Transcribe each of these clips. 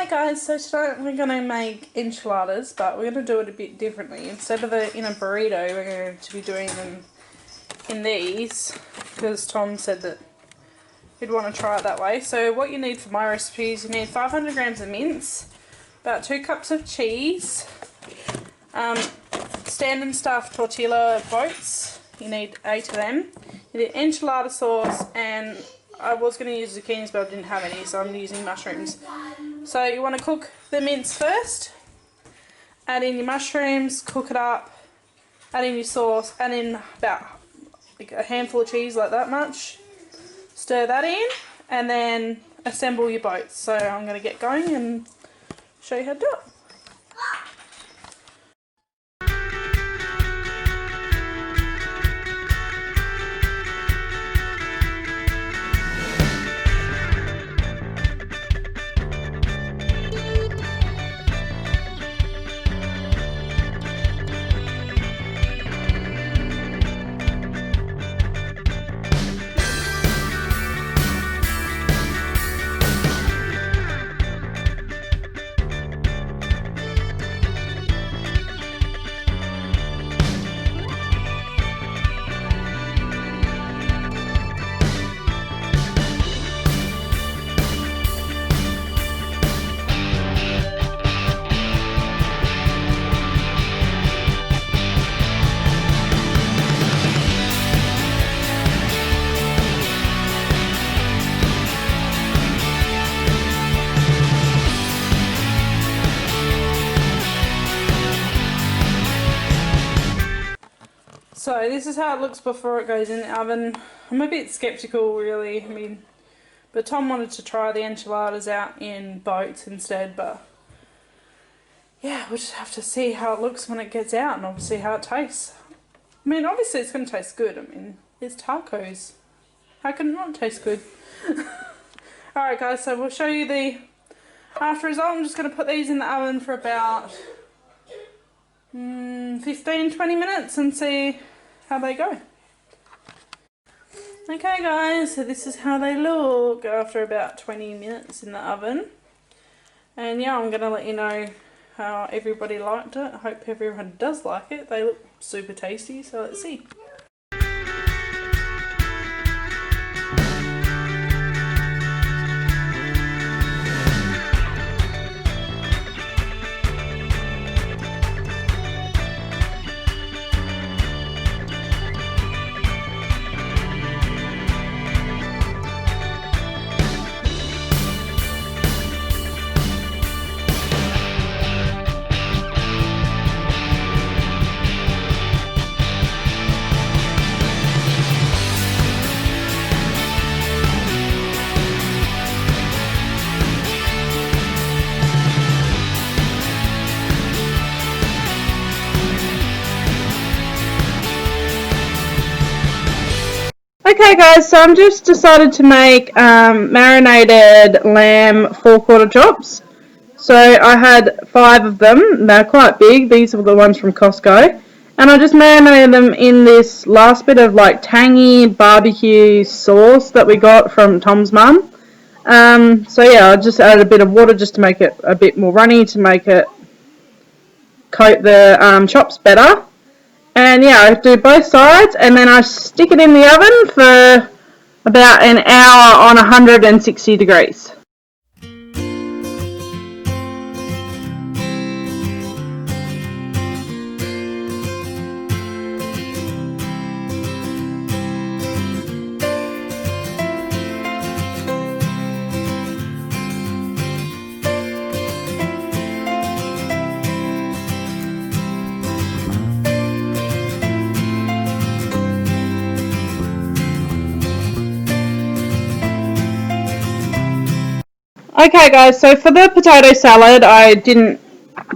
Hey guys, so tonight we're going to make enchiladas, but we're going to do it a bit differently. Instead of it in a burrito, we're going to be doing them in these, because Tom said that he'd want to try it that way. So what you need for my recipe is you need 500 grams of mince, about 2 cups of cheese, stand and stuffed tortilla boats, you need 8 of them, you need enchilada sauce, and I was going to use zucchinis but I didn't have any, so I'm using mushrooms. So you want to cook the mince first, add in your mushrooms, cook it up, add in your sauce, add in about like a handful of cheese, like that much, stir that in, and then assemble your boats. So I'm going to get going and show you how to do it. So this is how it looks before it goes in the oven. I'm a bit skeptical really, but Tom wanted to try the enchiladas out in boats instead, but yeah, we'll just have to see how it looks when it gets out and obviously how it tastes. Obviously it's going to taste good. It's tacos. How can it not taste good? Alright guys, so we'll show you the after result. I'm just going to put these in the oven for about 15-20 minutes and see how they go. Okay guys, so this is how they look after about 20 minutes in the oven. And yeah, I'm going to let you know how everybody liked it. I hope everyone does like it. They look super tasty, so let's see. Okay guys, so I'm just decided to make marinated lamb 4/4 chops. So I had 5 of them. They're quite big. These are the ones from Costco. And I just marinated them in this last bit of like tangy barbecue sauce that we got from Tom's mum. So yeah, I just added a bit of water just to make it a bit more runny, to make it coat the chops better. And yeah, I do both sides and then I stick it in the oven for about an hour on 160 degrees. Okay guys, so for the potato salad, I didn't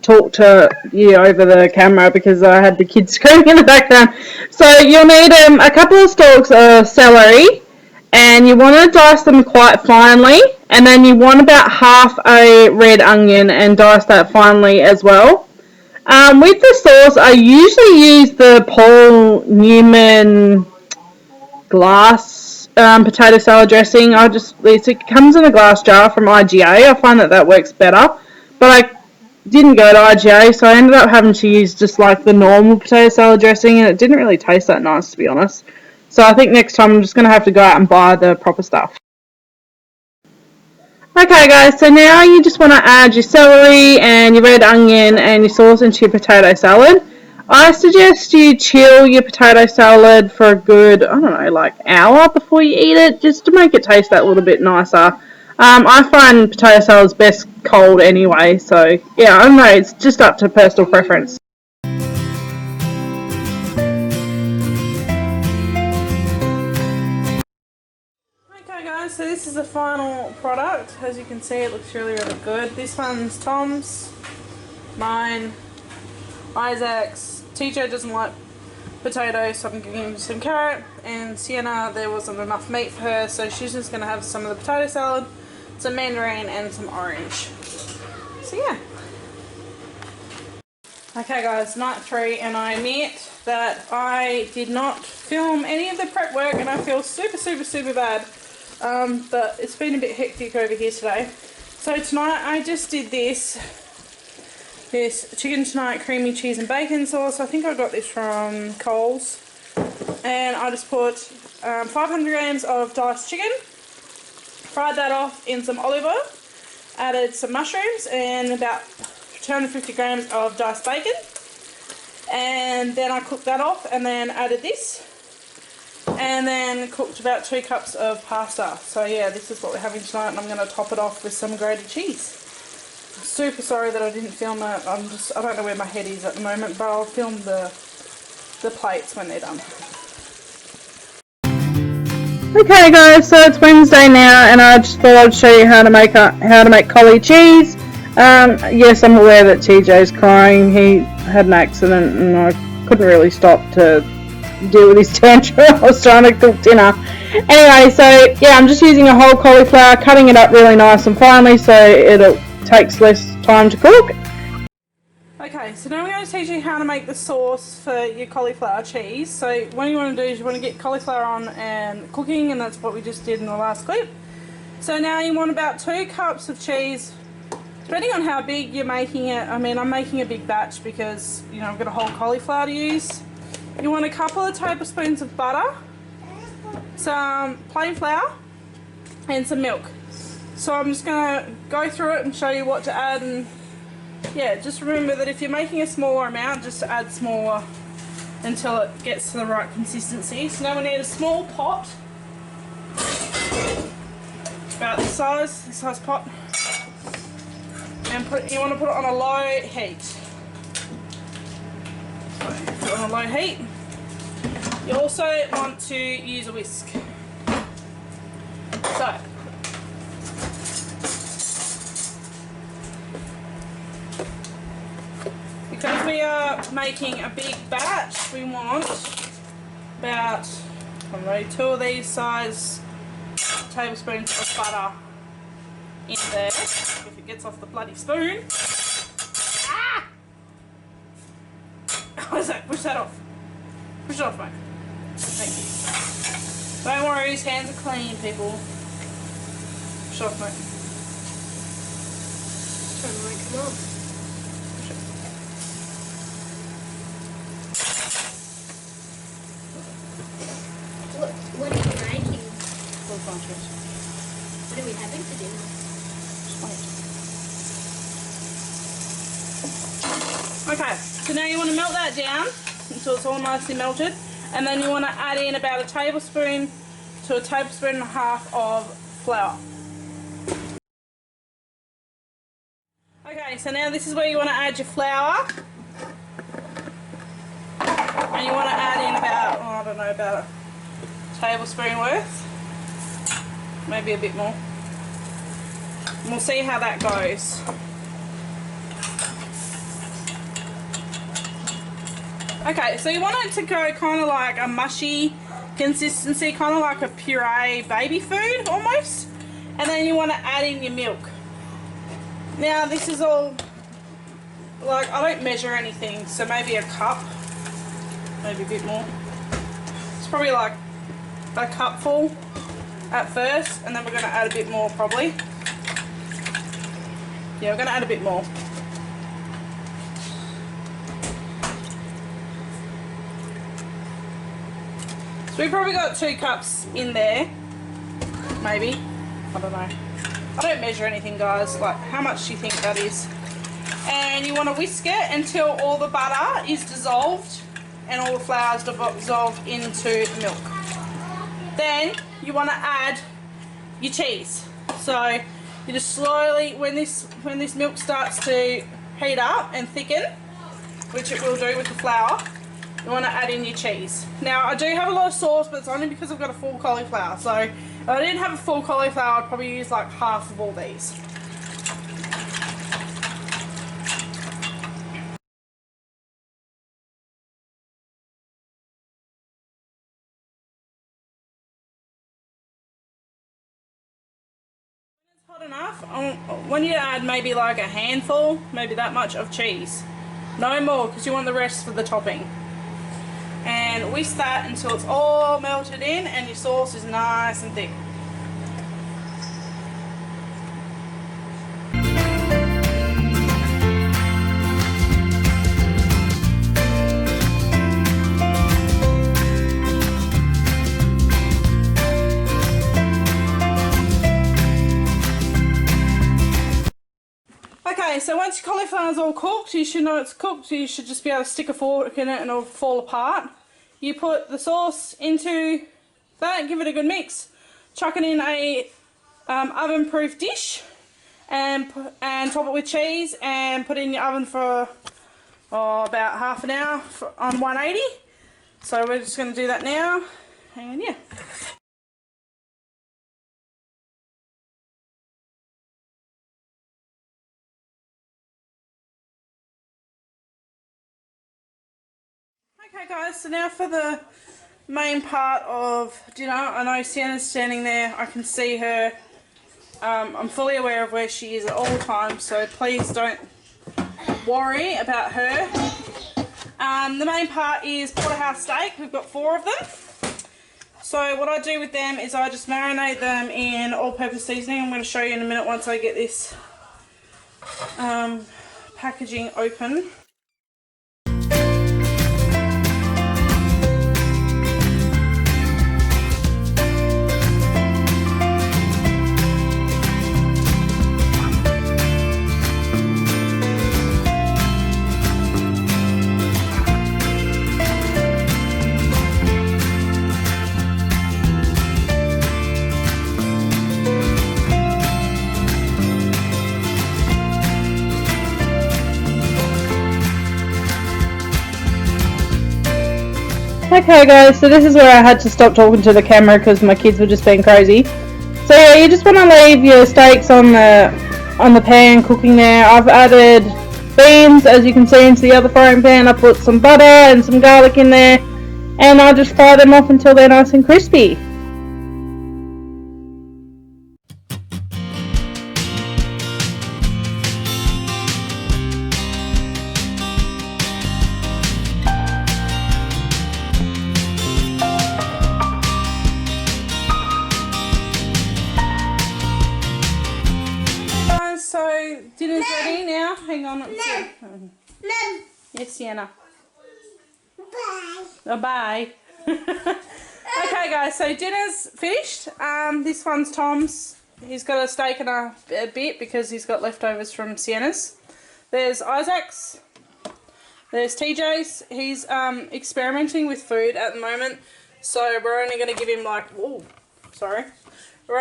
talk to you over the camera because I had the kids screaming in the background. So you'll need a couple of stalks of celery, and you want to dice them quite finely, and then you want about half a red onion and dice that finely as well. With the sauce, I usually use the Paul Newman glass potato salad dressing. It comes in a glass jar from IGA. I find that works better, but I didn't go to IGA, so I ended up having to use just like the normal potato salad dressing, and it didn't really taste that nice, to be honest. So I think next time I'm just going to have to go out and buy the proper stuff. Okay guys, so now you just want to add your celery and your red onion and your sauce into your potato salad. I suggest you chill your potato salad for a good, I don't know, like hour before you eat it, just to make it taste that little bit nicer. I find potato salad's best cold anyway, so yeah, I don't know, it's just up to personal preference. Okay guys, so this is the final product. As you can see, it looks really good. This one's Tom's, mine, Isaac's. TJ doesn't like potatoes, so I'm giving him some carrot, and Sienna, there wasn't enough meat for her, so she's just going to have some of the potato salad, some mandarin and some orange. So yeah. Okay guys, night 3, and I admit that I did not film any of the prep work, and I feel super bad. But it's been a bit hectic over here today. So tonight I just did this chicken tonight creamy cheese and bacon sauce. I think I got this from Coles, and I just put 500 grams of diced chicken, fried that off in some olive oil, added some mushrooms and about 250 grams of diced bacon, and then I cooked that off and then added this, and then cooked about 2 cups of pasta. So yeah, this is what we're having tonight, and I'm going to top it off with some grated cheese. I'm super sorry that I didn't film it. I don't know where my head is at the moment, but I'll film the plates when they're done. Okay guys, so it's Wednesday now, and I just thought I'd show you how to make cauliflower cheese. Yes, I'm aware that TJ's crying. He had an accident, and I couldn't really stop to deal with his tantrum. I was trying to cook dinner. Anyway, so yeah, I'm just using a whole cauliflower, cutting it up really nice and finely so it takes less time to cook. Okay, so now we're going to teach you how to make the sauce for your cauliflower cheese. So what you want to do is you want to get cauliflower on and cooking, and that's what we just did in the last clip. So now you want about 2 cups of cheese, depending on how big you're making it. I mean, I'm making a big batch because, you know, I've got a whole cauliflower to use. You want a couple of tablespoons of butter, some plain flour and some milk. So I'm just going to go through it and show you what to add, and yeah, just remember that if you're making a smaller amount, just add smaller until it gets to the right consistency. So now we need a small pot, about this size pot, and you want to put it on a low heat. So put it on a low heat. You also want to use a whisk. So because we are making a big batch, we want about, I don't know, 2 of these size tablespoons of butter in there. If it gets off the bloody spoon. Ah! What is that? Push that off. Push it off, mate. Thank you. Don't worry, his hands are clean, people. Push it off, mate. Trying to make them off. What are you making? What are we having for dinner? Okay, so now you want to melt that down until it's all nicely melted, and then you want to add in about a tablespoon to a tablespoon and a half of flour. Okay, so now this is where you want to add your flour, and you want to add in about, I don't know, about a tablespoon worth, maybe a bit more, and we'll see how that goes. Okay, so you want it to go kind of like a mushy consistency, kind of like a puree baby food almost, and then you want to add in your milk. Now this is all, like, I don't measure anything, so maybe a cup, maybe a bit more. It's probably like a cupful at first, and then we're going to add a bit more probably. Yeah, we're going to add a bit more. So we probably got 2 cups in there, maybe. I don't know. I don't measure anything, guys. Like, how much do you think that is? And you want to whisk it until all the butter is dissolved and all the flour is dissolved into the milk. Then you want to add your cheese. So you just slowly, when this milk starts to heat up and thicken, which it will do with the flour, you want to add in your cheese. Now I do have a lot of sauce, but it's only because I've got a full cauliflower. So if I didn't have a full cauliflower, I'd probably use like half of all these. Hot enough, I want you to add maybe like a handful, maybe that much of cheese. No more, because you want the rest for the topping. And whisk that until it's all melted in and your sauce is nice and thick. Okay, so once your cauliflower is all cooked, you should know it's cooked. You should just be able to stick a fork in it and it'll fall apart. You put the sauce into that, give it a good mix. Chuck it in a oven-proof dish and top it with cheese and put it in your oven for about half an hour on 180. So we're just going to do that now, and yeah. Okay guys, so now for the main part of dinner. I know Sienna's standing there, I can see her. I'm fully aware of where she is at all times, so please don't worry about her. The main part is porterhouse steak. We've got 4 of them. So what I do with them is I just marinate them in all-purpose seasoning. I'm going to show you in a minute once I get this packaging open. Okay guys, so this is where I had to stop talking to the camera because my kids were just being crazy. So yeah, you just want to leave your steaks on the pan cooking there. I've added beans, as you can see, into the other frying pan. I put some butter and some garlic in there, and I just fry them off until they're nice and crispy. So dinner's ready now. Hang on. Yes, Sienna. Bye. Oh, bye. Okay, guys. So dinner's finished. This one's Tom's. He's got a steak and a bit because he's got leftovers from Sienna's. There's Isaac's. There's TJ's. He's experimenting with food at the moment, so we're only going to give him We're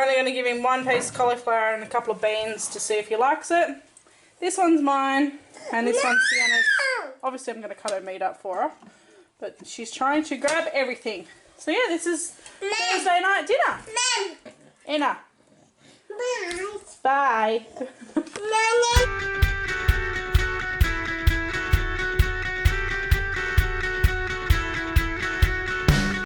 only going to give him 1 piece of cauliflower and a couple of beans to see if he likes it. This one's mine, and this one's Sienna's. Obviously I'm going to cut her meat up for her, but she's trying to grab everything. So yeah, this is Thursday night dinner. Enna. Bye. Bye.